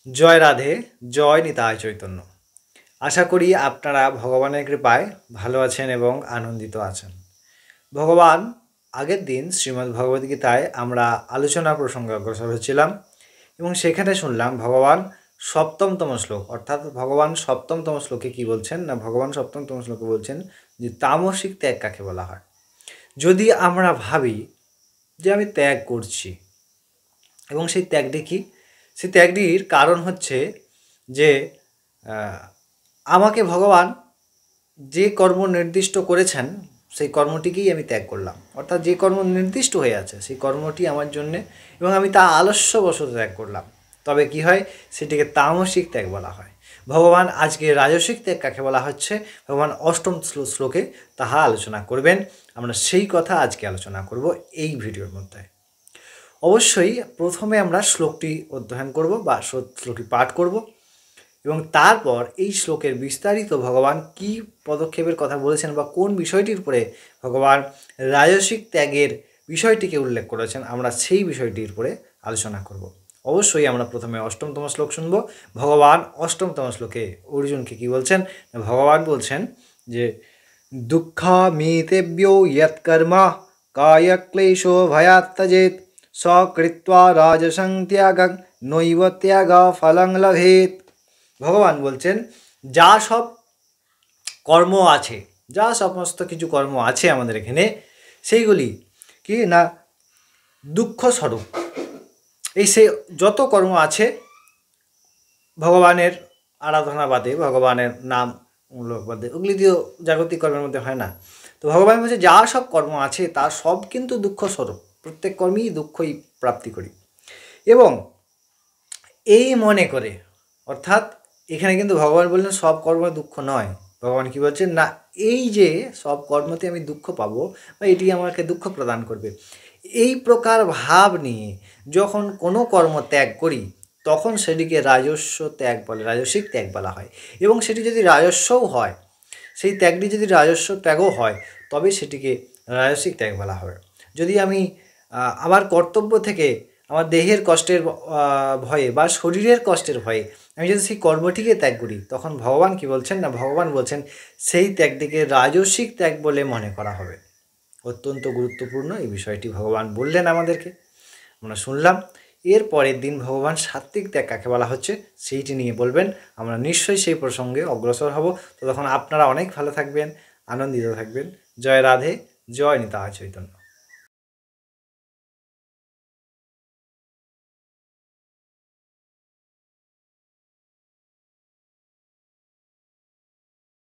জয় রাধে, জয় নিতাই চৈতন্য। আশা করি আপনারা ভগবানের কৃপায় ভালো আছেন এবং আনন্দিত আছেন। ভগবান আগের দিন শ্রীমদ্ ভগবদ্গীতায় আমরা আলোচনা প্রসঙ্গে অগ্রসর হচ্ছিলাম এবং সেখানে শুনলাম ভগবান সপ্তমতম শ্লোক, অর্থাৎ ভগবান সপ্তমতম শ্লোকে কি বলছেন না, ভগবান সপ্তমতম শ্লোকে বলছেন যে তামসিক ত্যাগ কাকে বলা হয়। যদি আমরা ভাবি যে আমি ত্যাগ করছি এবং সেই ত্যাগটি কি, সেই ত্যাগটির কারণ হচ্ছে যে আমাকে ভগবান যে কর্ম নির্দিষ্ট করেছেন সেই কর্মটিকেই আমি ত্যাগ করলাম, অর্থাৎ যে কর্ম নির্দিষ্ট হয়ে আছে সেই কর্মটি আমার জন্যে এবং আমি তা আলস্যবশত ত্যাগ করলাম, তবে কি হয়, সেটিকে তামসিক ত্যাগ বলা হয়। ভগবান আজকে রাজসিক ত্যাগ কাকে বলা হচ্ছে, ভগবান অষ্টম শ্লোকে তাহা আলোচনা করবেন। আমরা সেই কথা আজকে আলোচনা করব এই ভিডিওর মধ্যে। অবশ্যই প্রথমে আমরা শ্লোকটি অধ্যয়ন করব বা শ্লোকটি পাঠ করব এবং তারপর এই শ্লোকের বিস্তারিত ভগবান কি পদক্ষেপের কথা বলেছেন বা কোন বিষয়টির উপরে ভগবান রাজসিক ত্যাগের বিষয়টিকে উল্লেখ করেছেন আমরা সেই বিষয়টির উপরে আলোচনা করব। অবশ্যই আমরা প্রথমে অষ্টমতম শ্লোক শুনব। ভগবান অষ্টমতম শ্লোকে অর্জুনকে কি বলছেন, ভগবান বলছেন যে দুঃখামিতেভ্য ইয়ৎকর্ম কায়ক্লেশো ভয়াৎ ত্যজেৎ সকৃত্বা রাজসং ত্যাগং নৈব ত্যাগ ফলং লভেৎ। ভগবান বলছেন যা সব কর্ম আছে, যা সমস্ত কিছু কর্ম আছে আমাদের এখানে, সেইগুলি কি না দুঃখ স্বরূপ। এই সে যত কর্ম আছে ভগবানের আরাধনা বাদে, ভগবানের নাম বাদে, ওগুলি দিয়েও জাগতিক কর্মের মধ্যে হয় না। তো ভগবান বলছে যা সব কর্ম আছে তা সব কিন্তু দুঃখ স্বরূপ, প্রত্যেক কর্মেই দুঃখই প্রাপ্তি করি। এবং এই মনে করে, অর্থাৎ এখানে কিন্তু ভগবান বললেন সব কর্ম দুঃখ নয়। ভগবান কি বলছেন না, এই যে সব কর্মতে আমি দুঃখ পাবো বা এটি আমাকে দুঃখ প্রদান করবে, এই প্রকার ভাব নিয়ে যখন কোনো কর্ম ত্যাগ করি তখন সেটিকে রাজস্ব ত্যাগ বলে, রাজসিক ত্যাগ বলা হয়। এবং সেটি যদি রাজস্বও হয়, সেই ত্যাগটি যদি রাজস্ব ত্যাগও হয় তবে সেটিকে রাজসিক ত্যাগ বলা হয়। যদি আমি আমার কর্তব্য থেকে আমার দেহের কষ্টের ভয়ে বা শরীরের কষ্টের ভয়ে আমি যদি সেই কর্মটিকে ত্যাগ করি তখন ভগবান কি বলছেন না, ভগবান বলছেন সেই ত্যাগটিকে রাজসিক ত্যাগ বলে মনে করা হবে। অত্যন্ত গুরুত্বপূর্ণ এই বিষয়টি ভগবান বললেন আমাদেরকে, আমরা শুনলাম। এর পরের দিন ভগবান সাত্ত্বিক ত্যাগ কাকে বলা হচ্ছে সেইটি নিয়ে বলবেন। আমরা নিশ্চয়ই সেই প্রসঙ্গে অগ্রসর হব। তো তখন আপনারা অনেক ভালো থাকবেন, আনন্দিত থাকবেন। জয় রাধে, জয় নিতাই চৈতন্য।